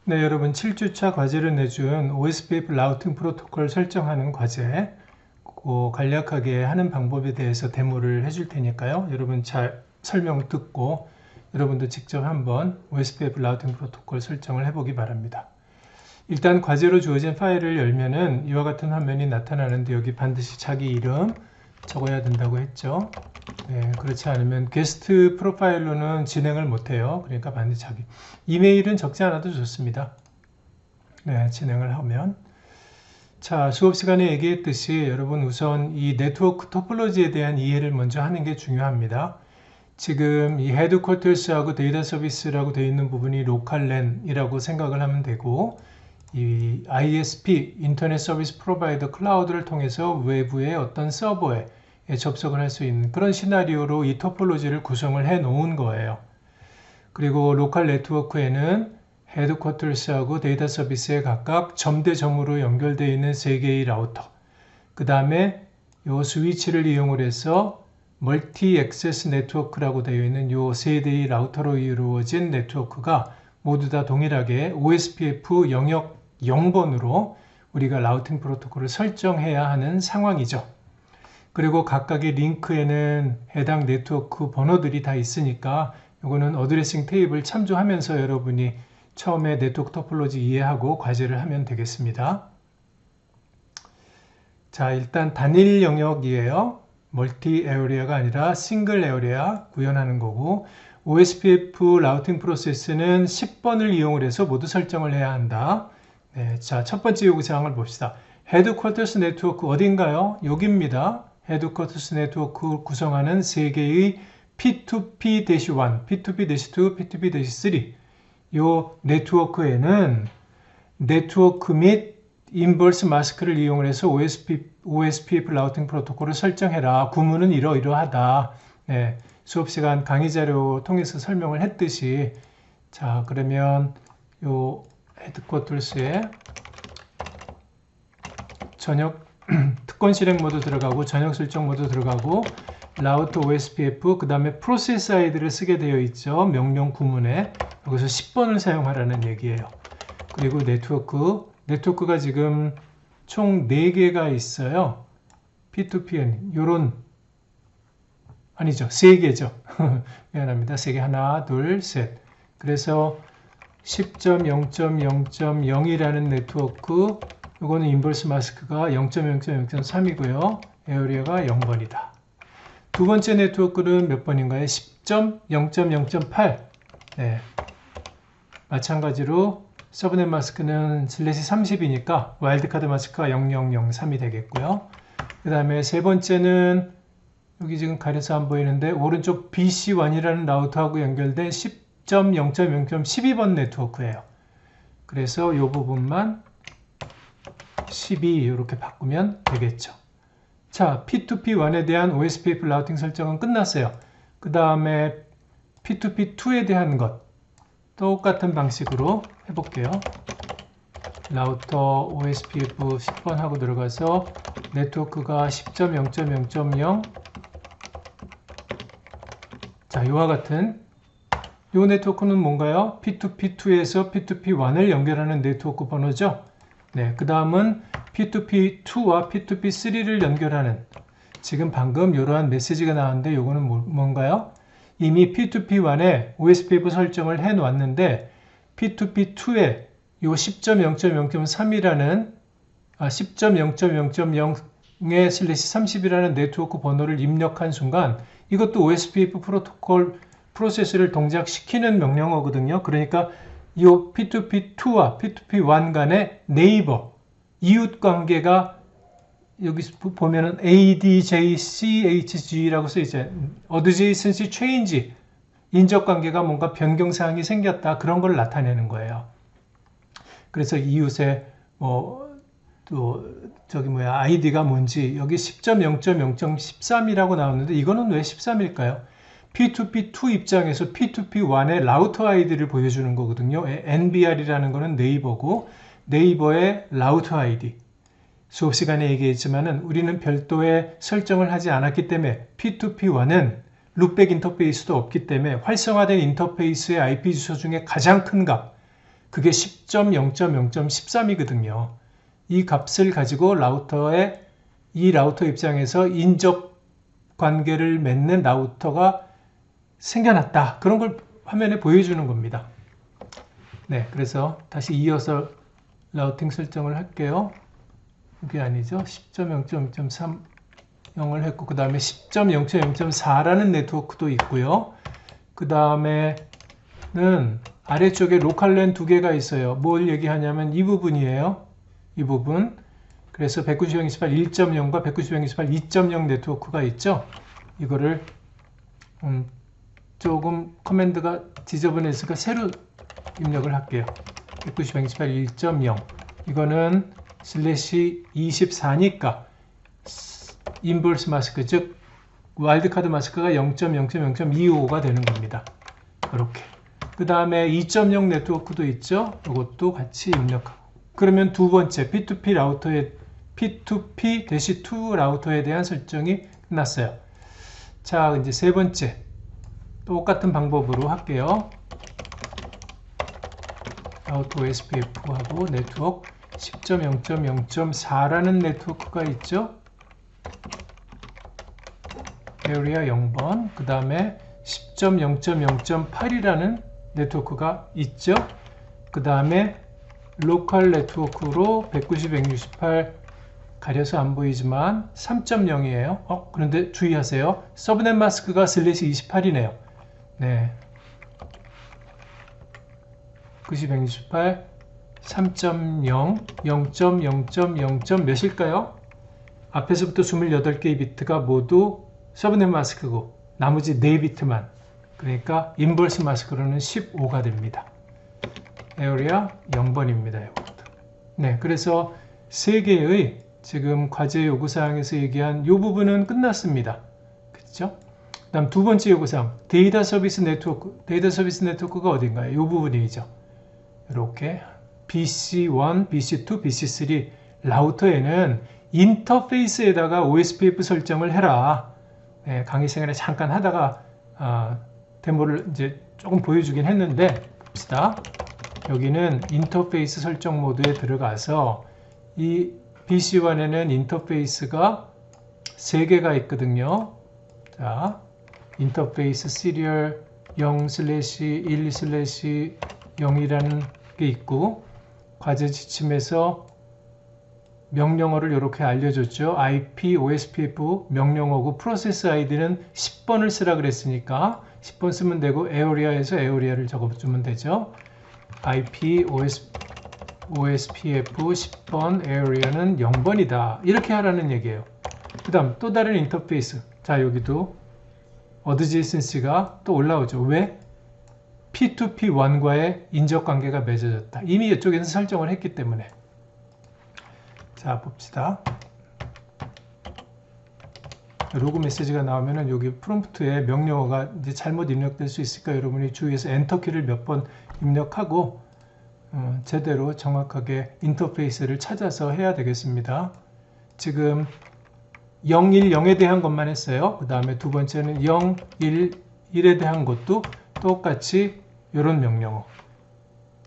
네, 여러분 7주차 과제를 내준 OSPF 라우팅 프로토콜 설정하는 과제 간략하게 하는 방법에 대해서 데모를 해줄 테니까요. 여러분 잘 설명 듣고 여러분도 직접 한번 OSPF 라우팅 프로토콜 설정을 해보기 바랍니다. 일단 과제로 주어진 파일을 열면은 이와 같은 화면이 나타나는데 여기 반드시 자기 이름 적어야 된다고 했죠. 네, 그렇지 않으면 게스트 프로파일로는 진행을 못해요. 그러니까 반드시 자기 이메일은 적지 않아도 좋습니다. 네, 진행을 하면 자, 수업 시간에 얘기했듯이 여러분 우선 이 네트워크 토폴로지에 대한 이해를 먼저 하는 게 중요합니다. 지금 이 헤드쿼터스하고 데이터 서비스라고 되어 있는 부분이 로컬 랜이라고 생각을 하면 되고 이 ISP, 인터넷 서비스 프로바이더 클라우드를 통해서 외부의 어떤 서버에 접속을 할 수 있는 그런 시나리오로 이 토폴로지를 구성을 해 놓은 거예요. 그리고 로컬 네트워크에는 헤드쿼터스하고 데이터 서비스에 각각 점 대 점으로 연결되어 있는 3개의 라우터, 그 다음에 이 스위치를 이용을 해서 멀티 액세스 네트워크라고 되어 있는 이 3대의 라우터로 이루어진 네트워크가 모두 다 동일하게 OSPF 영역 0번으로 우리가 라우팅 프로토콜을 설정해야 하는 상황이죠. 그리고 각각의 링크에는 해당 네트워크 번호들이 다 있으니까 이거는 어드레싱 테이블 참조하면서 여러분이 처음에 네트워크 토폴로지 이해하고 과제를 하면 되겠습니다. 자, 일단 단일 영역이에요. 멀티 에어리아가 아니라 싱글 에어리아 구현하는 거고 OSPF 라우팅 프로세스는 10번을 이용을 해서 모두 설정을 해야 한다. 네, 자, 첫 번째 요구사항을 봅시다. 헤드쿼터스 네트워크 어딘가요? 여기입니다. 헤드쿼터스 네트워크 구성하는 3개의 P2P-1, P2P-2, P2P-3 이 네트워크에는 네트워크 및 인버스 마스크를 이용을 해서 OSPF 라우팅 프로토콜을 설정해라. 구문은 이러이러하다. 네, 수업시간 강의 자료 통해서 설명을 했듯이 자, 그러면 요 헤드쿼터스에 전역 특권 실행 모드 들어가고 전역 설정 모드 들어가고 라우터 OSPF 그 다음에 프로세스 아이디를 쓰게 되어 있죠. 명령 구문에 여기서 10번을 사용하라는 얘기예요. 그리고 네트워크가 지금 총 4개가 있어요. P2P는 요런 아니죠. 3개죠. 미안합니다. 3개 하나 둘 셋. 그래서 10.0.0.0이라는 네트워크 요거는 인버스 마스크가 0.0.0.3이고요. 에어리어가 0번이다. 두 번째 네트워크는 몇 번인가요? 10.0.0.8 네. 마찬가지로 서브넷 마스크는 슬래시 30이니까 와일드카드 마스크가 0003이 되겠고요. 그 다음에 세 번째는 여기 지금 가려서 안 보이는데 오른쪽 BC1이라는 라우터하고 연결된 10.0.0.12번 네트워크예요. 그래서 이 부분만 12 이렇게 바꾸면 되겠죠. 자, P2P1에 대한 OSPF 라우팅 설정은 끝났어요. 그 다음에 P2P2에 대한 것 똑같은 방식으로 해볼게요. 라우터 OSPF 10번 하고 들어가서 네트워크가 10.0.0.0 자, 이와 같은 이 네트워크는 뭔가요? P2P2에서 P2P1을 연결하는 네트워크 번호죠. 네, 그 다음은 P2P2와 P2P3를 연결하는 지금 방금 이러한 메시지가 나왔는데 이거는 뭔가요? 이미 P2P1에 OSPF 설정을 해 놓았는데 P2P2에 이 10.0.0.3이라는 10.0.0.0의 슬래시 30이라는 네트워크 번호를 입력한 순간 이것도 OSPF 프로토콜 프로세스를 동작시키는 명령어거든요. 그러니까 이 P2P2와 P2P1 간의 네이버 이웃 관계가 여기 보면은 ADJCHG라고 써있죠. Adjacency Change 인적 관계가 뭔가 변경사항이 생겼다. 그런 걸 나타내는 거예요. 그래서 이웃의 아이디가 뭔지 여기 10.0.0.13이라고 나오는데 이거는 왜 13일까요? P2P2 입장에서 P2P1의 라우터 아이디를 보여주는 거거든요. NBR이라는 거는 네이버고 네이버의 라우터 아이디. 수업 시간에 얘기했지만은 우리는 별도의 설정을 하지 않았기 때문에 P2P1은 룩백 인터페이스도 없기 때문에 활성화된 인터페이스의 IP 주소 중에 가장 큰 값, 그게 10.0.0.13이거든요. 이 값을 가지고 이 라우터 입장에서 인접 관계를 맺는 라우터가 생겨났다. 그런 걸 화면에 보여주는 겁니다. 네, 그래서 다시 이어서 라우팅 설정을 할게요. 이게 아니죠. 10.0.0.30을 했고, 그 다음에 10.0.0.4라는 네트워크도 있고요. 그 다음에는 아래쪽에 로컬 랜 두 개가 있어요. 뭘 얘기하냐면 이 부분이에요. 이 부분. 그래서 192.168 1.0과 192.168 2.0 네트워크가 있죠. 이거를 조금 커맨드가 지저분했으니까 새로 입력을 할게요. 192.168 1.0 이거는 슬래시 24니까 인버스 마스크, 즉 와일드카드 마스크가 0.0.0.25가 되는 겁니다. 이렇게. 그 다음에 2.0 네트워크도 있죠. 이것도 같이 입력하고. 그러면 두 번째 P2P 라우터의 P2P-2 라우터에 대한 설정이 끝났어요. 자, 이제 세 번째 똑같은 방법으로 할게요. 라우터 OSPF하고 네트워크 10.0.0.4라는 네트워크가 있죠. 에어리아 0번, 그 다음에 10.0.0.8이라는 네트워크가 있죠. 그 다음에 로컬 네트워크로 190.168 가려서 안 보이지만 3.0이에요. 그런데 주의하세요. 서브넷 마스크가 슬래시 28이네요. 네. 90.168 3.0 0.0.0. 몇일까요? 앞에서부터 28개의 비트가 모두 서브넷 마스크고 나머지 4비트만, 그러니까 인버스 마스크로는 15가 됩니다. 에어리아 0번입니다. 이것도. 네, 그래서 3개의 지금 과제 요구사항에서 얘기한 이 부분은 끝났습니다. 그렇죠? 다음 두 번째 요구사항, 데이터 서비스 네트워크. 데이터 서비스 네트워크가 어딘가요? 이 부분이죠. 이렇게 BC1, BC2, BC3 라우터에는 인터페이스에다가 OSPF 설정을 해라. 네, 강의 시간에 잠깐 하다가 데모를 이제 조금 보여주긴 했는데 봅시다. 여기는 인터페이스 설정 모드에 들어가서 이 BC1에는 인터페이스가 3개가 있거든요. 자, 인터페이스 시리얼 0/1/0이라는 게 있고, 과제 지침에서 명령어를 이렇게 알려줬죠. IP, OSPF 명령어고 프로세스 아이디는 10번을 쓰라 그랬으니까 10번 쓰면 되고, 에어리아에서 에어리아를 적어주면 되죠. IP, OSPF 10번, 에어리아는 0번이다. 이렇게 하라는 얘기예요. 그 다음 또 다른 인터페이스. 자, 여기도 어드제이센시가 또 올라오죠. 왜? P2P1과의 인적관계가 맺어졌다. 이미 이쪽에서 설정을 했기 때문에. 자, 봅시다. 로그 메시지가 나오면은 여기 프롬프트에 명령어가 이제 잘못 입력될 수 있으니까 여러분이 주의해서 엔터키를 몇 번 입력하고 제대로 정확하게 인터페이스를 찾아서 해야 되겠습니다. 지금 010에 대한 것만 했어요. 그 다음에 두 번째는 011에 대한 것도 똑같이 이런 명령어.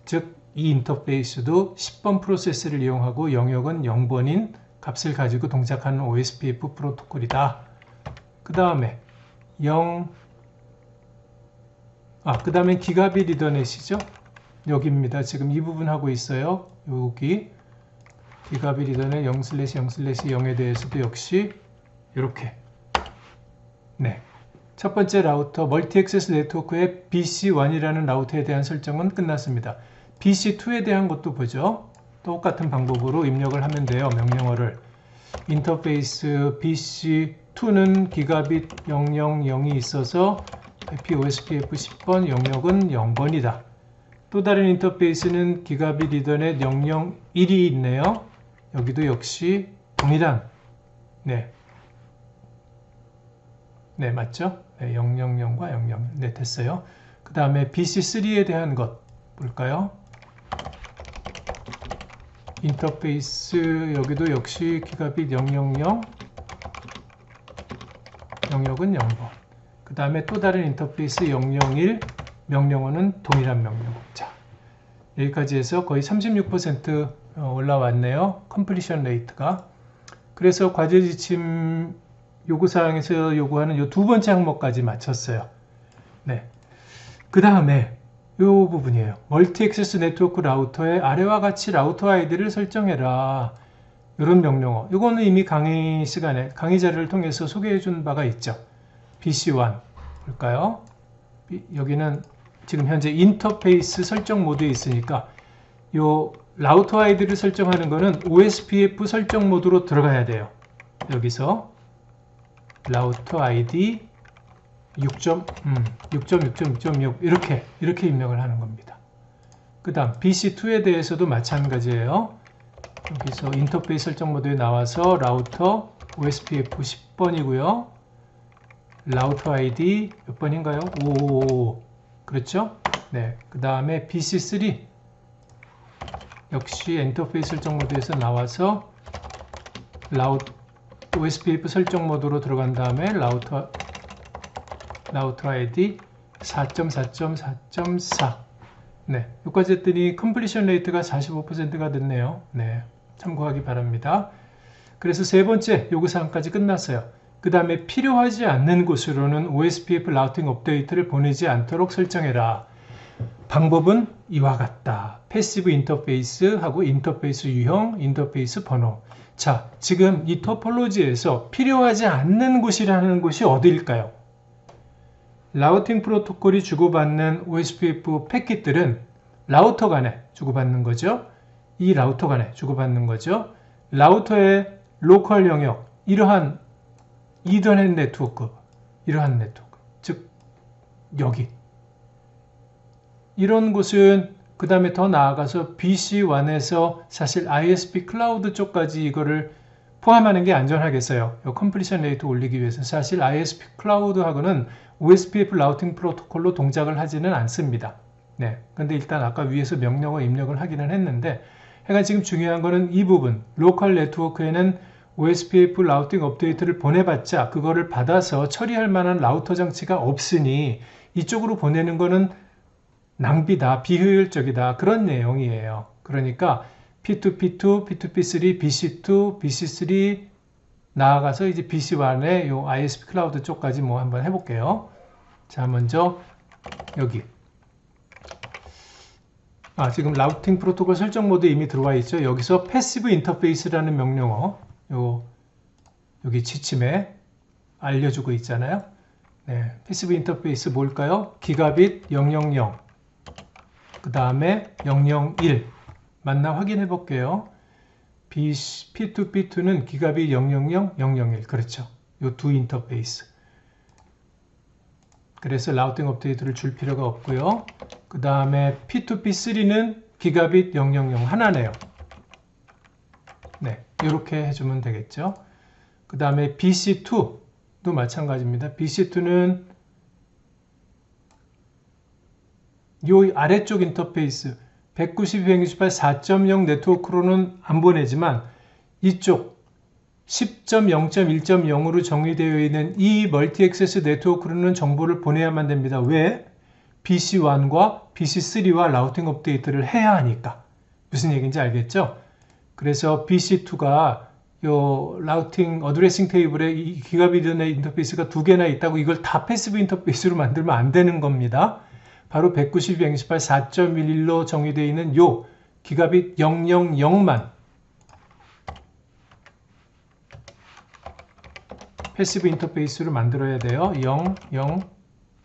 즉 이 인터페이스도 10번 프로세스를 이용하고 영역은 0번인 값을 가지고 동작하는 OSPF 프로토콜이다. 그 다음에 그 다음에 기가빗 이더넷이죠. 여기입니다. 지금 이 부분 하고 있어요. 여기 기가빗 이더넷 0/0/0에 대해서도 역시 이렇게. 네. 첫 번째 라우터 멀티 액세스 네트워크의 BC1이라는 라우터에 대한 설정은 끝났습니다. BC2에 대한 것도 보죠. 똑같은 방법으로 입력을 하면 돼요. 명령어를. 인터페이스 BC2는 기가빗 000이 있어서 IP OSPF 10번 영역은 0번이다. 또 다른 인터페이스는 기가빗 이더넷 001이 있네요. 여기도 역시 동일한 네, 맞죠? 네, 000과 000. 네, 됐어요. 그 다음에 BC3에 대한 것 볼까요? 인터페이스 여기도 역시 기가빗 000 영역은 0번. 그 다음에 또 다른 인터페이스 001 명령어는 동일한 명령어. 자, 여기까지 해서 거의 36% 올라왔네요. 컴플리션 레이트가. 그래서 과제 지침 요구사항에서 요구하는 이 두 번째 항목까지 마쳤어요. 네. 그 다음에 이 부분이에요. 멀티 액세스 네트워크 라우터의 아래와 같이 라우터 아이디를 설정해라. 이런 명령어. 이거는 이미 강의 시간에 강의 자료를 통해서 소개해 준 바가 있죠. BC1 볼까요? 여기는 지금 현재 인터페이스 설정 모드에 있으니까 이 라우터 아이디를 설정하는 거는 OSPF 설정 모드로 들어가야 돼요. 여기서 라우터 아이디 6.6.6.6 이렇게 입력을 하는 겁니다. 그 다음 BC2에 대해서도 마찬가지예요. 여기서 인터페이스 설정 모드에 나와서 라우터 OSPF 10번이고요. 라우터 아이디 몇 번인가요? 555 그렇죠? 네. 그 다음에 BC3 역시 인터페이스 설정 모드에서 나와서 OSPF 설정 모드로 들어간 다음에 라우터 아이디 4.4.4.4 네, 여기까지 했더니 컴플리션 레이트가 45%가 됐네요. 네, 참고하기 바랍니다. 그래서 세 번째 요구사항까지 끝났어요. 그 다음에 필요하지 않는 곳으로는 OSPF 라우팅 업데이트를 보내지 않도록 설정해라. 방법은 이와 같다. 패시브 인터페이스하고 인터페이스 유형, 인터페이스 번호. 자, 지금 이 토폴로지에서 필요하지 않는 곳이라는 곳이 어디일까요? 라우팅 프로토콜이 주고받는 OSPF 패킷들은 라우터 간에 주고받는 거죠. 이 라우터 간에 주고받는 거죠. 라우터의 로컬 영역, 이러한 이더넷 네트워크, 즉 여기 이런 곳은 그 다음에 더 나아가서 BC1에서 사실 ISP 클라우드 쪽까지 이거를 포함하는 게 안전하겠어요. 이 컴플리션 레이트 올리기 위해서 사실 ISP 클라우드하고는 OSPF 라우팅 프로토콜로 동작을 하지는 않습니다. 네, 근데 일단 아까 위에서 명령어 입력을 하기는 했는데 하여간 지금 중요한 거는 이 부분 로컬 네트워크에는 OSPF 라우팅 업데이트를 보내봤자 그거를 받아서 처리할 만한 라우터 장치가 없으니 이쪽으로 보내는 거는 낭비다, 비효율적이다 그런 내용이에요. 그러니까 P2P2, P2P3, BC2, BC3 나아가서 이제 BC1의 요 ISP 클라우드 쪽까지 뭐 한번 해볼게요. 자, 먼저 여기 지금 라우팅 프로토콜 설정 모드 이미 들어와 있죠. 여기서 패시브 인터페이스라는 명령어 여기 지침에 알려주고 있잖아요. 네, 패시브 인터페이스 뭘까요? 기가빗 000 그 다음에 001 맞나 확인해 볼게요. P2P2는 기가빗 000, 001 그렇죠. 이 두 인터페이스. 그래서 라우팅 업데이트를 줄 필요가 없고요. 그 다음에 P2P3는 기가빗 000 하나네요. 네, 이렇게 해주면 되겠죠. 그 다음에 BC2도 마찬가지입니다. BC2는 이 아래쪽 인터페이스 192.168 4.0 네트워크로는 안 보내지만 이쪽 10.0.1.0으로 정의되어 있는 이 멀티 액세스 네트워크로는 정보를 보내야만 됩니다. 왜? BC1과 BC3와 라우팅 업데이트를 해야 하니까. 무슨 얘기인지 알겠죠? 그래서 BC2가 요 라우팅 어드레싱 테이블에 이 기가빗 인터페이스가 두 개나 있다고 이걸 다 패시브 인터페이스로 만들면 안 되는 겁니다. 바로 192.168 4.11로 정의되어 있는 요 기가빗 000만 패시브 인터페이스로 만들어야 돼요. 0, 0,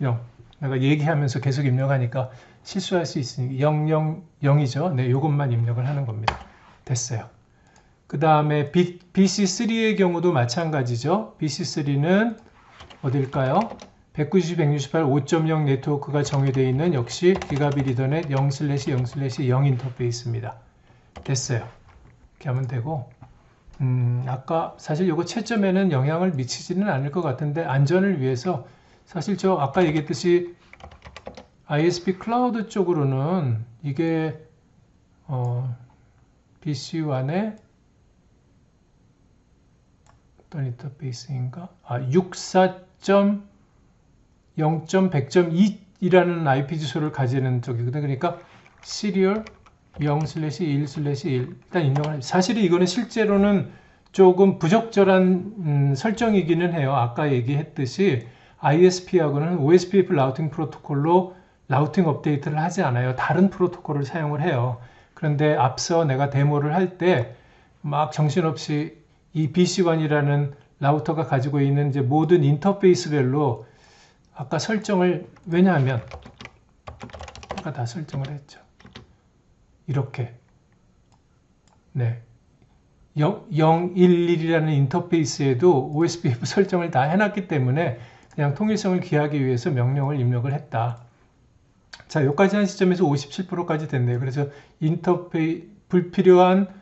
0. 내가 얘기하면서 계속 입력하니까 실수할 수 있으니까 0, 0, 0이죠. 네, 요것만 입력을 하는 겁니다. 됐어요. 그 다음에 BC3의 경우도 마찬가지죠. BC3는 어딜까요? 192.168 5.0 네트워크가 정의되어 있는 역시 기가빗 이더넷 0/0/0 인터페이스입니다. 됐어요. 이렇게 하면 되고 아까 사실 이거 채점에는 영향을 미치지는 않을 것 같은데 안전을 위해서 사실 저 아까 얘기했듯이 ISP 클라우드 쪽으로는 이게 BC1의 어떤 인터페이스인가? 64.0.100.2이라는 IP 주소를 가지는 쪽이거든요. 그러니까 시리얼 0/1/1 일단 입력을 사실은 이거는 실제로는 조금 부적절한 설정이기는 해요. 아까 얘기했듯이 ISP하고는 OSPF 라우팅 프로토콜로 라우팅 업데이트를 하지 않아요. 다른 프로토콜을 사용을 해요. 그런데 앞서 내가 데모를 할 때 막 정신없이 이 BC1이라는 라우터가 가지고 있는 이제 모든 인터페이스별로 아까 설정을, 왜냐하면 아까 다 설정을 했죠. 이렇게 011이라는 인터페이스에도 OSPF 설정을 다 해놨기 때문에 그냥 통일성을 기하기 위해서 명령을 입력을 했다. 자, 여기까지 한 시점에서 57%까지 됐네요. 그래서 불필요한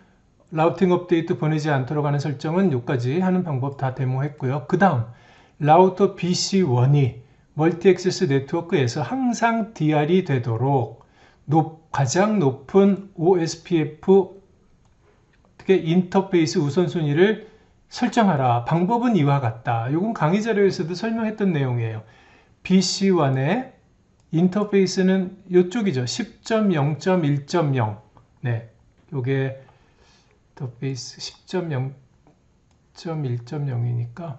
라우팅 업데이트 보내지 않도록 하는 설정은 여기까지 하는 방법 다 데모했고요. 그 다음 라우터 BC1이 멀티 액세스 네트워크에서 항상 DR이 되도록 가장 높은 OSPF 인터페이스 우선순위를 설정하라. 방법은 이와 같다. 이건 강의 자료에서도 설명했던 내용이에요. BC1의 인터페이스는 이쪽이죠. 10.0.1.0. 네, 요게 인터페이스 10.0.1.0이니까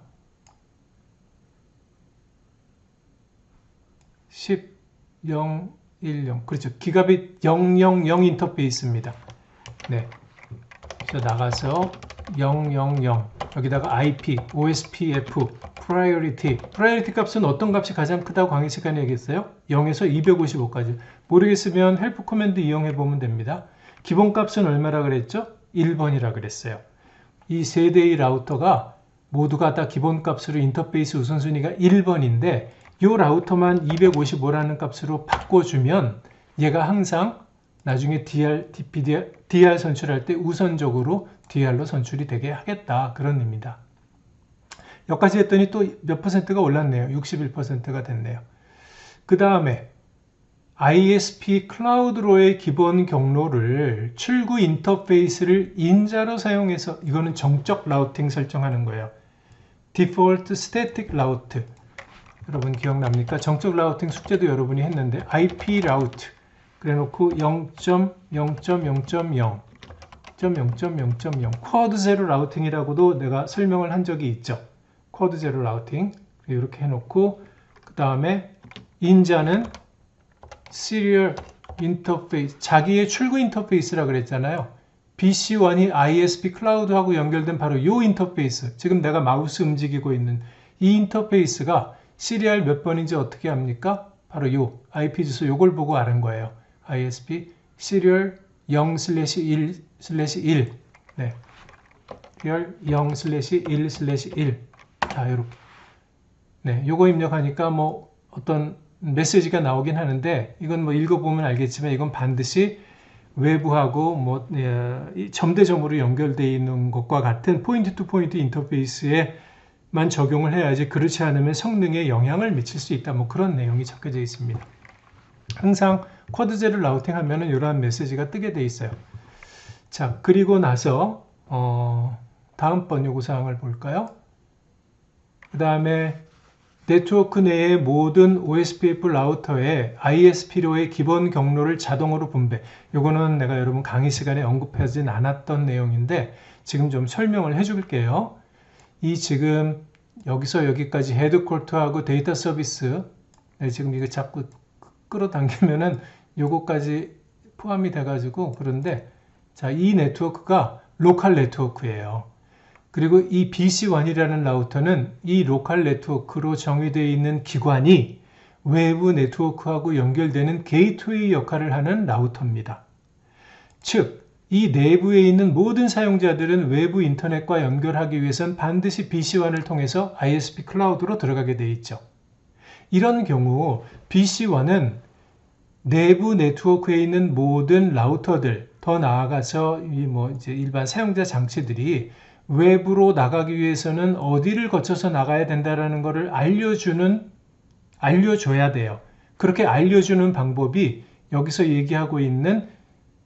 10.0.10 그렇죠. 기가빗 000 인터페이스입니다. 네, 그래서 나가서 000 여기다가 IP, OSPF, Priority 값은 어떤 값이 가장 크다고 강의 시간에 얘기했어요? 0에서 255까지. 모르겠으면 헬프 코맨드 이용해 보면 됩니다. 기본 값은 얼마라 그랬죠? 1번이라 그랬어요. 이 세 대의 라우터가 모두가 다 기본 값으로 인터페이스 우선순위가 1번인데 이 라우터만 255라는 값으로 바꿔주면 얘가 항상 나중에 DR 선출할 때 우선적으로 DR로 선출이 되게 하겠다. 그런 의미입니다. 여기까지 했더니 또 몇 퍼센트가 올랐네요. 61%가 됐네요. 그 다음에 ISP 클라우드로의 기본 경로를 출구 인터페이스를 인자로 사용해서, 이거는 정적 라우팅 설정하는 거예요. Default Static Route. 여러분 기억납니까? 정적 라우팅 숙제도 여러분이 했는데 IP 라우트 그래 놓고 0.0.0.0 0.0.0.0 쿼드 제로 라우팅이라고도 내가 설명을 한 적이 있죠. 쿼드 제로 라우팅 이렇게 해놓고 그 다음에 인자는 시리얼 인터페이스, 자기의 출구 인터페이스라 그랬잖아요. BC1이 ISP 클라우드하고 연결된 바로 이 인터페이스, 지금 내가 마우스 움직이고 있는 이 인터페이스가 시리얼 몇 번인지 어떻게 합니까? 바로 이 IP 주소 요걸 보고 아는 거예요. ISP 시리얼 0/1/1 네, 시리얼 0/1/1 자, 요렇게 네, 요거 입력하니까 뭐 어떤 메시지가 나오긴 하는데 이건 뭐 읽어보면 알겠지만 이건 반드시 외부하고 뭐 점대점으로 연결되어 있는 것과 같은 포인트 투 포인트 인터페이스에만 적용을 해야지, 그렇지 않으면 성능에 영향을 미칠 수 있다. 뭐 그런 내용이 적혀져 있습니다. 항상 쿼드 제로 라우팅 하면은 이러한 메시지가 뜨게 돼 있어요. 자, 그리고 나서 다음번 요구사항을 볼까요? 그 다음에 네트워크 내의 모든 OSPF 라우터의 ISP로의 기본 경로를 자동으로 분배. 요거는 내가 여러분 강의 시간에 언급하진 않았던 내용인데 지금 좀 설명을 해줄게요. 이 지금 여기서 여기까지 헤드코트하고 데이터 서비스, 지금 이거 자꾸 끌어당기면은 요거까지 포함이 돼가지고 그런데, 자, 이 네트워크가 로컬 네트워크예요. 그리고 이 BC1이라는 라우터는 이 로컬 네트워크로 정의되어 있는 기관이 외부 네트워크하고 연결되는 게이트웨이 역할을 하는 라우터입니다. 즉, 이 내부에 있는 모든 사용자들은 외부 인터넷과 연결하기 위해선 반드시 BC1을 통해서 ISP 클라우드로 들어가게 되어 있죠. 이런 경우 BC1은 내부 네트워크에 있는 모든 라우터들, 더 나아가서 이제 일반 사용자 장치들이 외부로 나가기 위해서는 어디를 거쳐서 나가야 된다는 것을 알려줘야 돼요. 그렇게 알려주는 방법이 여기서 얘기하고 있는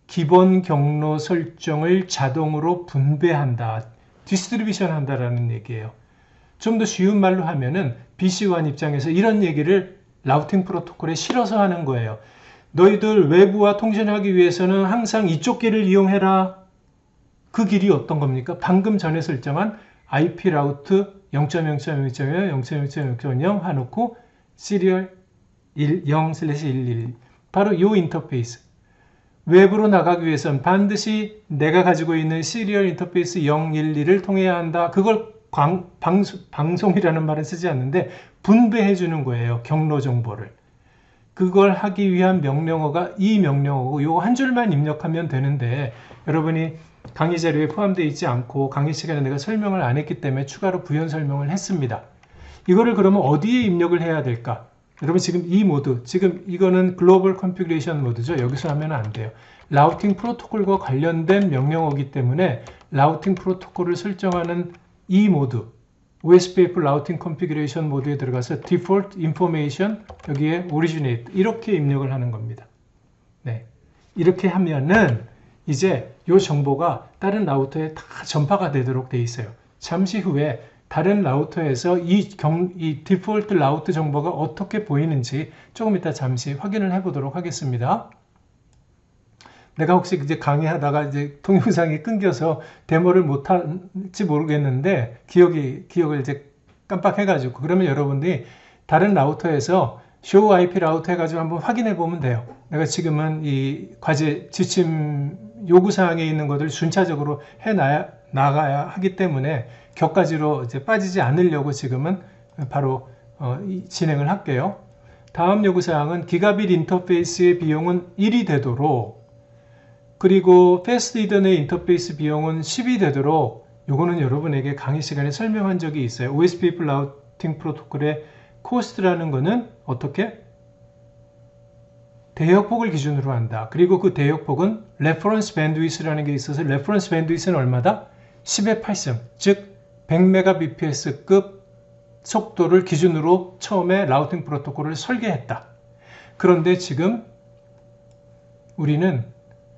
기본 경로 설정을 자동으로 분배한다, 디스트리뷰션 한다라는 얘기예요. 좀 더 쉬운 말로 하면은 BC1 입장에서 이런 얘기를 라우팅 프로토콜에 실어서 하는 거예요. 너희들 외부와 통신하기 위해서는 항상 이쪽 길을 이용해라. 그 길이 어떤 겁니까? 방금 전에 설정한 IP 라우트 0.0.0.0.0.0.0 해놓고 시리얼 0/11 바로 이 인터페이스. 외부로 나가기 위해서는 반드시 내가 가지고 있는 시리얼 인터페이스 012를 통해야 한다. 그걸 방송이라는 말은 쓰지 않는데 분배해 주는 거예요. 경로 정보를. 그걸 하기 위한 명령어가 이 명령어고 요 한 줄만 입력하면 되는데 여러분이 강의 자료에 포함되어 있지 않고 강의 시간에 내가 설명을 안 했기 때문에 추가로 부연 설명을 했습니다. 이거를 그러면 어디에 입력을 해야 될까? 여러분 지금 이 모드, 지금 이거는 글로벌 컨피그레이션 모드죠. 여기서 하면 안 돼요. 라우팅 프로토콜과 관련된 명령어이기 때문에 라우팅 프로토콜을 설정하는 이 모드, OSPF 라우팅 컨피그레이션 모드에 들어가서 Default Information, 여기에 Originate 이렇게 입력을 하는 겁니다. 네, 이렇게 하면은 이제 이 정보가 다른 라우터에 다 전파가 되도록 돼 있어요. 잠시 후에 다른 라우터에서 이 디폴트 라우트 정보가 어떻게 보이는지 조금 이따 잠시 확인을 해 보도록 하겠습니다. 내가 혹시 이제 강의하다가 이제 동영상이 끊겨서 데모를 못할지 모르겠는데 기억을 이제 깜빡해가지고 그러면 여러분들이 다른 라우터에서 show IP 라우터 해가지고 한번 확인해 보면 돼요. 내가 지금은 이 과제 지침 요구사항에 있는 것을 순차적으로 나가야 하기 때문에 격가지로 이제 빠지지 않으려고 지금은 바로 진행을 할게요. 다음 요구사항은 기가빗 인터페이스의 비용은 1이 되도록 그리고 패스트 이더넷 인터페이스 비용은 10이 되도록 요거는 여러분에게 강의 시간에 설명한 적이 있어요. OSPF 라우팅 프로토콜의 코스트라는 거는 어떻게? 대역폭을 기준으로 한다. 그리고 그 대역폭은 레퍼런스 밴드위스라는 게 있어서 레퍼런스 밴드위스는 얼마다? 10의 8승, 즉 100mbps급 속도를 기준으로 처음에 라우팅 프로토콜을 설계했다. 그런데 지금 우리는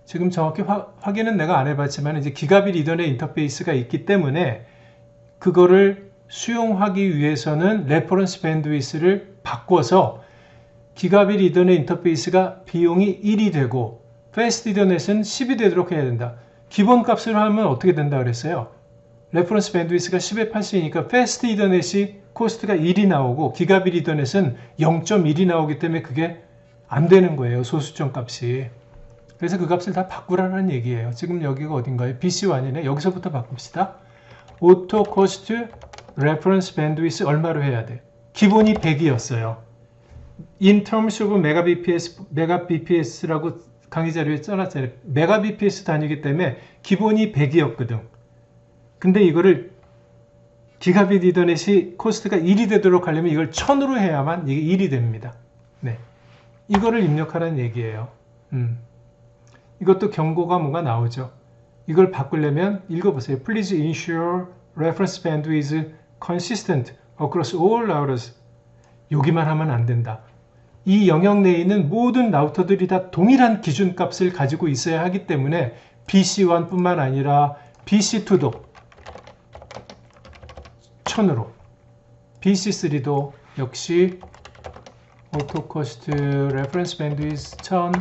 지금 정확히 확인은 내가 안 해봤지만 이제 기가빗 이더넷 인터페이스가 있기 때문에 그거를 수용하기 위해서는 레퍼런스 밴드위스를 바꿔서 기가빗 이더넷 인터페이스가 비용이 1이 되고 패스트 이더넷은 10이 되도록 해야 된다. 기본 값으로 하면 어떻게 된다 그랬어요? 레퍼런스 밴드위스가 10의 8이니까 패스트 이더넷이 코스트가 1이 나오고 기가빗 이더넷은 0.1이 나오기 때문에 그게 안 되는 거예요. 소수점 값이. 그래서 그 값을 다 바꾸라는 얘기예요. 지금 여기가 어딘가요? BC1이네. 여기서부터 바꿉시다. 오토 코스트 레퍼런스 밴드위스 얼마로 해야 돼? 기본이 100이었어요. In terms of megabps라고 강의 자료에 써놨잖아요. megabps 단위이기 때문에 기본이 100이었거든. 근데 이거를 기가빗 이더넷이 코스트가 1이 되도록 하려면 이걸 1000으로 해야만 이게 1이 됩니다. 네, 이거를 입력하라는 얘기예요. 이것도 경고가 뭐가 나오죠. 이걸 바꾸려면 읽어보세요. Please ensure reference bandwidth is consistent across all routers. 여기만 하면 안 된다. 이 영역 내에 있는 모든 라우터들이 다 동일한 기준값을 가지고 있어야 하기 때문에 BC1 뿐만 아니라 BC2도 1000으로 BC3도 역시 autocost reference bandwidth 1000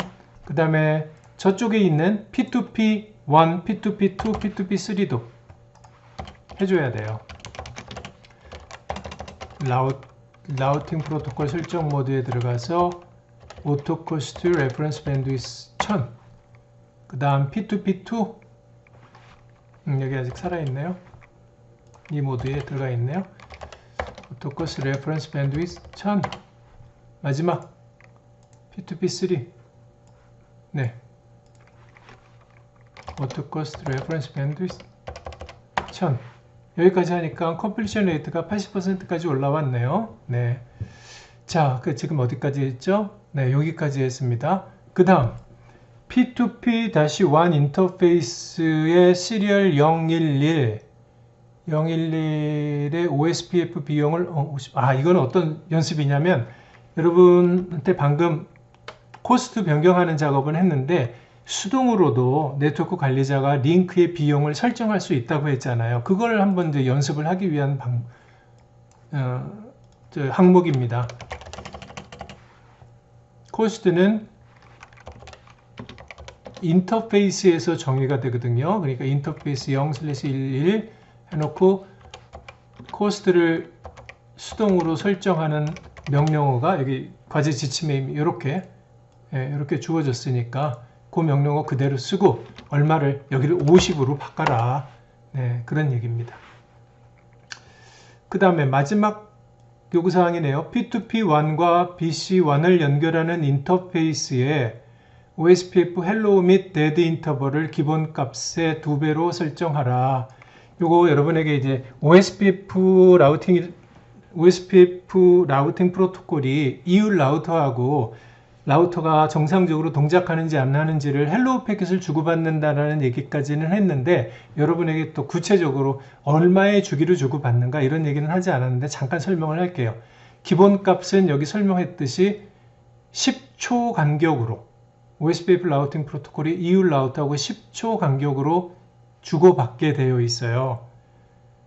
그 다음에 저쪽에 있는 P2P1, P2P2, P2P3도 해줘야 돼요. 라우팅 프로토콜 설정 모드에 들어가서 autocost reference bandwidth 1000 그 다음 P2P2 여기 아직 살아있네요. 이 모드에 들어가 있네요. autocost reference bandwidth 1000 마지막 P2P3 네, autocost reference bandwidth 1000 여기까지 하니까 completion rate가 80%까지 올라왔네요. 네, 자, 지금 어디까지 했죠? 네, 여기까지 했습니다. 그 다음 P2P-1 인터페이스의 시리얼 011의 OSPF 비용을 이건 어떤 연습이냐면 여러분한테 방금 코스트 변경하는 작업을 했는데 수동으로도 네트워크 관리자가 링크의 비용을 설정할 수 있다고 했잖아요. 그걸 한번 이제 연습을 하기 위한 항목입니다. 코스트는 인터페이스에서 정의가 되거든요. 그러니까 인터페이스 0/11 해놓고 코스트를 수동으로 설정하는 명령어가 여기 과제 지침에 이렇게 이렇게 주어졌으니까 그 명령어 그대로 쓰고 얼마를 여기를 50으로 바꿔라. 네, 그런 얘기입니다. 그 다음에 마지막 요구사항이네요. P2P1과 BC1을 연결하는 인터페이스에 OSPF hello 및 dead 인터벌을 기본값의 2배로 설정하라. 요거 여러분에게 이제 OSPF 라우팅 프로토콜이 이웃 라우터하고 라우터가 정상적으로 동작하는지 안 하는지를 헬로우 패킷을 주고받는다라는 얘기까지는 했는데 여러분에게 또 구체적으로 얼마의 주기를 주고받는가 이런 얘기는 하지 않았는데 잠깐 설명을 할게요. 기본값은 여기 설명했듯이 10초 간격으로 OSPF 라우팅 프로토콜이 이웃 라우터하고 10초 간격으로 주고받게 되어 있어요.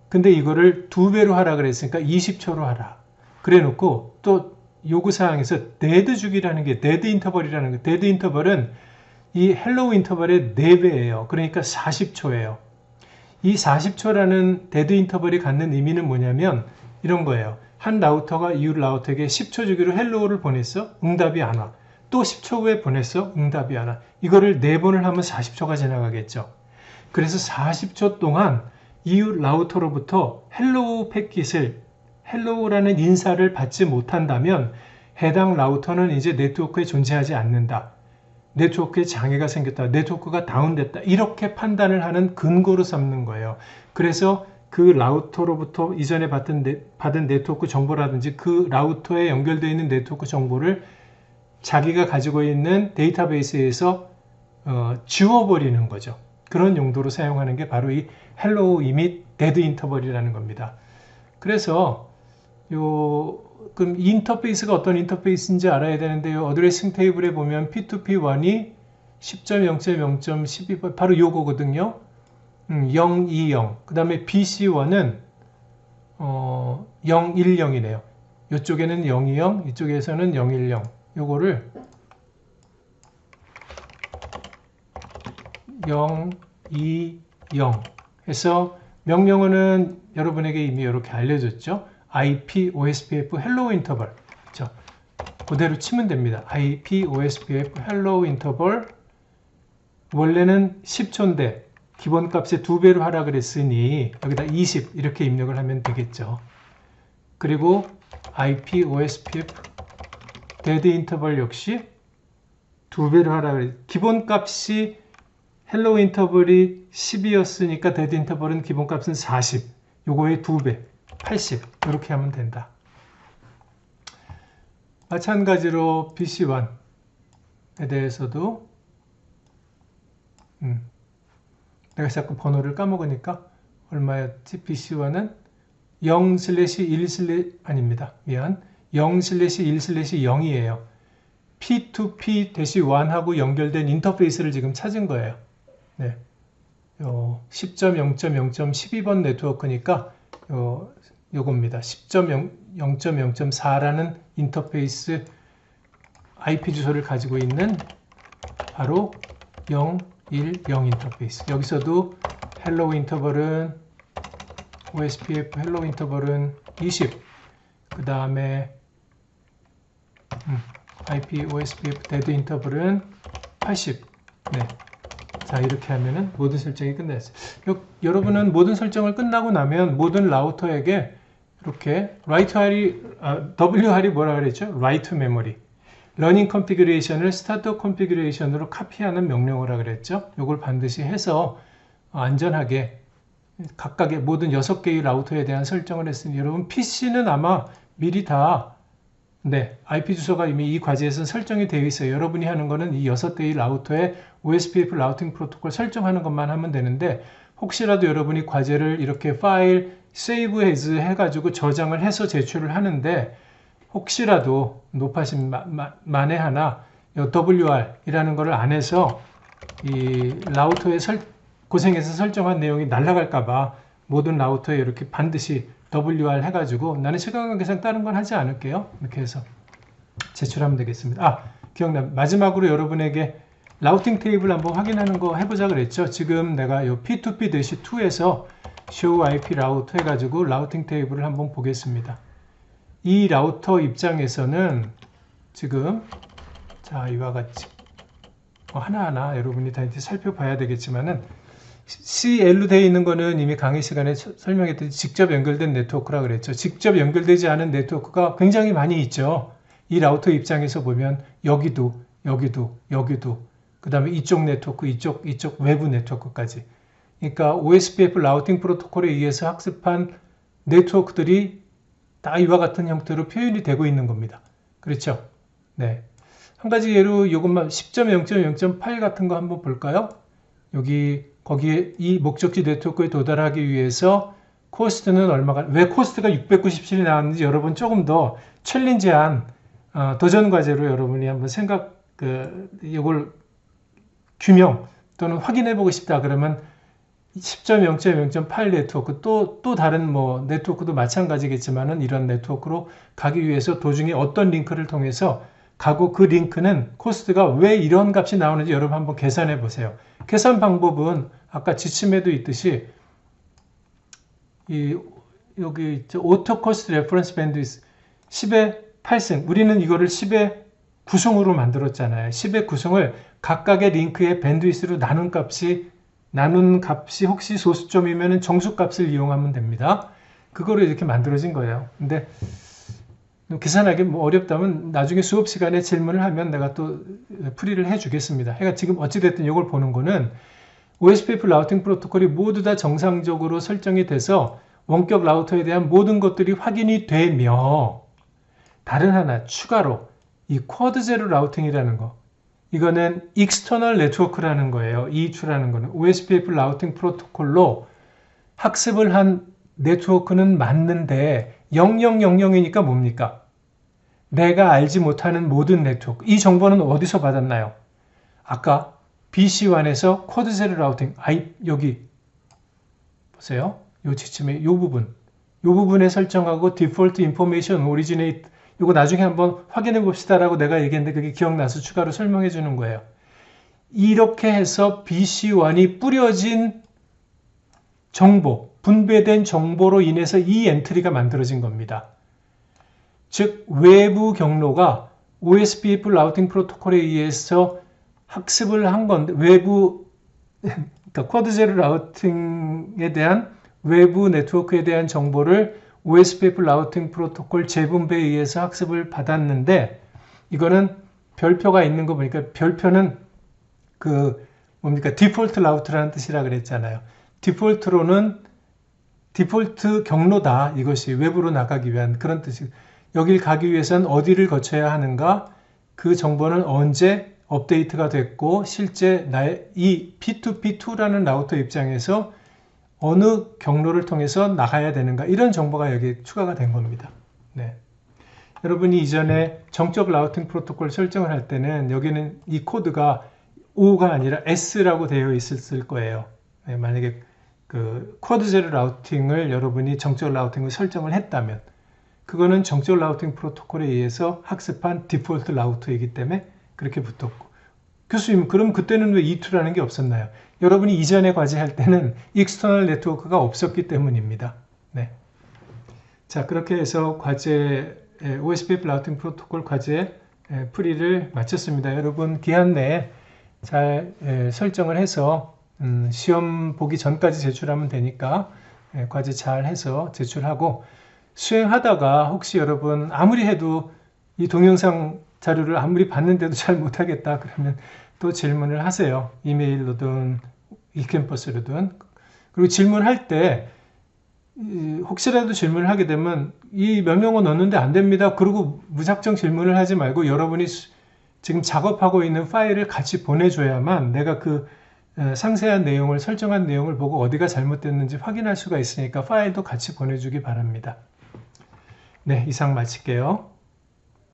근데 이거를 2배로 하라 그랬으니까 20초로 하라. 그래 놓고 또 요구사항에서 데드 주기라는 게 데드 인터벌이라는 거. 데드 인터벌은 이 헬로우 인터벌의 4배예요. 그러니까 40초예요. 이 40초라는 데드 인터벌이 갖는 의미는 뭐냐면 이런 거예요. 한 라우터가 이웃 라우터에게 10초 주기로 헬로우를 보냈어. 응답이 안 와. 또 10초 후에 보냈어. 응답이 안 와. 이거를 4번을 하면 40초가 지나가겠죠. 그래서 40초 동안 이웃 라우터로부터 헬로우 패킷을 헬로우라는 인사를 받지 못한다면 해당 라우터는 이제 네트워크에 존재하지 않는다. 네트워크에 장애가 생겼다. 네트워크가 다운됐다. 이렇게 판단을 하는 근거로 삼는 거예요. 그래서 그 라우터로부터 이전에 받은 네트워크 정보라든지 그 라우터에 연결되어 있는 네트워크 정보를 자기가 가지고 있는 데이터베이스에서 지워버리는 거죠. 그런 용도로 사용하는 게 바로 이 헬로우 이밋 데드 인터벌이라는 겁니다. 그래서 그럼 이 인터페이스가 어떤 인터페이스인지 알아야 되는데요. 어드레싱 테이블에 보면 P2P1이 10.0.0.12 바로 요거거든요. 020. 그 다음에 BC1은 010이네요. 이쪽에는 020, 이쪽에서는 010. 요거를 020 해서 명령어는 여러분에게 이미 이렇게 알려줬죠. IP OSPF hello interval. 그렇죠? 그대로 치면 됩니다. IP OSPF hello interval. 원래는 10초인데 기본값의 2배로 하라 그랬으니 여기다 20 이렇게 입력을 하면 되겠죠. 그리고 IP OSPF dead interval 역시 2배로 하라 그랬. 기본값이 hello interval이 10이었으니까 dead interval은 기본값은 40. 요거의 2배. 80 이렇게 하면 된다. 마찬가지로 BC1에 대해서도 내가 자꾸 번호를 까먹으니까 얼마였지? BC1은 0/1/ 아닙니다. 미안. 0/1/0이에요. P2P-1하고 연결된 인터페이스를 지금 찾은 거예요. 네. 10.0.0.12번 네트워크니까 요겁니다. 10.0.0.4라는 인터페이스 IP 주소를 가지고 있는 바로 010 인터페이스. 여기서도 hello 인터벌은 OSPF hello 인터벌은 20. 그 다음에 IP OSPF dead 인터벌은 80. 네. 자, 이렇게 하면은 모든 설정이 끝났어요. 여러분은 모든 설정을 끝나고 나면 모든 라우터에게 이렇게 WR이 뭐라 그랬죠? Write memory. 러닝 컨피그레이션을 스타트 컨피그레이션으로 카피하는 명령어라 그랬죠? 이걸 반드시 해서 안전하게 각각의 모든 6개의 라우터에 대한 설정을 했으니 여러분 PC는 아마 미리 다 IP 주소가 이미 이 과제에서 설정이 되어 있어요. 여러분이 하는 거는 이 6개의 라우터에 OSPF 라우팅 프로토콜 설정하는 것만 하면 되는데 혹시라도 여러분이 과제를 이렇게 파일 save as 해가지고 저장을 해서 제출을 하는데 혹시라도 높아진 만에 하나 WR이라는 것을 안 해서 이 라우터에 고생해서 설정한 내용이 날아갈까봐 모든 라우터에 이렇게 반드시 WR 해가지고 나는 시간관계상 다른 건 하지 않을게요. 이렇게 해서 제출하면 되겠습니다. 기억나. 마지막으로 여러분에게 라우팅 테이블 한번 확인하는 거 해보자 그랬죠. 지금 내가 이 P2P-2에서 show IP 라우터 해가지고 라우팅 테이블을 한번 보겠습니다. 이 라우터 입장에서는 지금 자 이와 같이 하나하나 여러분이 다 이제 살펴봐야 되겠지만은 CL로 되어 있는 거는 이미 강의 시간에 설명했듯이 직접 연결된 네트워크라 그랬죠. 직접 연결되지 않은 네트워크가 굉장히 많이 있죠. 이 라우터 입장에서 보면 여기도 그 다음에 이쪽 네트워크 이쪽 외부 네트워크까지, 그러니까 OSPF 라우팅 프로토콜에 의해서 학습한 네트워크들이 다 이와 같은 형태로 표현이 되고 있는 겁니다. 그렇죠? 네. 한 가지 예로 이것만 10.0.0.8 같은 거 한번 볼까요? 거기에 이 목적지 네트워크에 도달하기 위해서 코스트는 얼마가, 왜 코스트가 697이 나왔는지 여러분 조금 더 챌린지한 도전 과제로 여러분이 한번 이걸 규명 또는 확인해 보고 싶다 그러면 10.0.0.8 네트워크 또 다른 네트워크도 마찬가지겠지만은 이런 네트워크로 가기 위해서 도중에 어떤 링크를 통해서 가고 그 링크는 코스트가 왜 이런 값이 나오는지 여러분 한번 계산해 보세요. 계산 방법은 아까 지침에도 있듯이 여기 있죠. 오토 코스트 레퍼런스 밴드위스 10의 8승, 우리는 이거를 10의 9승으로 만들었잖아요. 10의 9승을 각각의 링크의 밴드위스로 나눈 값이 혹시 소수점이면 정수값을 이용하면 됩니다. 그거로 이렇게 만들어진 거예요. 근데 계산하기 어렵다면 나중에 수업 시간에 질문을 하면 내가 또 풀이를 해주겠습니다. 그러니까 지금 어찌됐든 이걸 보는 거는 OSPF 라우팅 프로토콜이 모두 다 정상적으로 설정이 돼서 원격 라우터에 대한 모든 것들이 확인이 되며, 다른 하나 추가로 이 쿼드 제로 라우팅이라는 거, 이거는 익스터널 네트워크라는 거예요. EE2라는 거는 OSPF 라우팅 프로토콜로 학습을 한 네트워크는 맞는데 0000이니까 뭡니까? 내가 알지 못하는 모든 네트워크. 이 정보는 어디서 받았나요? 아까 BC1에서 쿼드 제로 라우팅, 여기 보세요. 요 지침의 요 부분에 설정하고 디폴트 인포메이션 오리지네이트, 이거 나중에 한번 확인해 봅시다라고 내가 얘기했는데 그게 기억나서 추가로 설명해 주는 거예요. 이렇게 해서 BC1이 뿌려진 정보, 분배된 정보로 인해서 이 엔트리가 만들어진 겁니다. 즉 외부 경로가 OSPF 라우팅 프로토콜에 의해서 학습을 한 건데, 그러니까 쿼드 제로 라우팅에 대한 외부 네트워크에 대한 정보를 OSPF 라우팅 프로토콜 재분배에 의해서 학습을 받았는데, 이거는 별표가 있는 거 보니까 별표는 디폴트 라우트라는 뜻이라 그랬잖아요. 디폴트로는 디폴트 경로다. 이것이 외부로 나가기 위한 그런 뜻이, 여길 가기 위해서는 어디를 거쳐야 하는가, 그 정보는 언제 업데이트가 됐고 실제 나의 이 P2P2라는 라우터 입장에서 어느 경로를 통해서 나가야 되는가, 이런 정보가 여기 추가가 된 겁니다. 네. 여러분이 이전에 정적 라우팅 프로토콜 설정을 할 때는 여기는 이 코드가 O가 아니라 S라고 되어 있을 거예요. 네, 만약에 쿼드 제로 라우팅을 여러분이 정적 라우팅을 설정을 했다면 그거는 정적 라우팅 프로토콜에 의해서 학습한 디폴트 라우터이기 때문에 그렇게 붙었고, 교수님 그럼 그때는 왜 E2라는 게 없었나요? 여러분이 이전에 과제할 때는 익스터널 네트워크가 없었기 때문입니다. 네. 자, 그렇게 해서 과제 OSPF 라우팅 프로토콜 과제 풀이를 마쳤습니다. 여러분 기한 내에 잘 설정을 해서 시험 보기 전까지 제출하면 되니까 과제 잘 해서 제출하고, 수행하다가 혹시 여러분 아무리 해도 이 동영상 자료를 아무리 봤는데도 잘 못하겠다 그러면 또 질문을 하세요. 이메일로든 이캠퍼스로든. 그리고 질문할 때 혹시라도 질문을 하게 되면 이 명령어 넣었는데 안 됩니다. 그리고 무작정 질문을 하지 말고 여러분이 지금 작업하고 있는 파일을 같이 보내줘야만 내가 상세한 내용을, 설정한 내용을 보고 어디가 잘못됐는지 확인할 수가 있으니까 파일도 같이 보내주기 바랍니다. 네, 이상 마칠게요.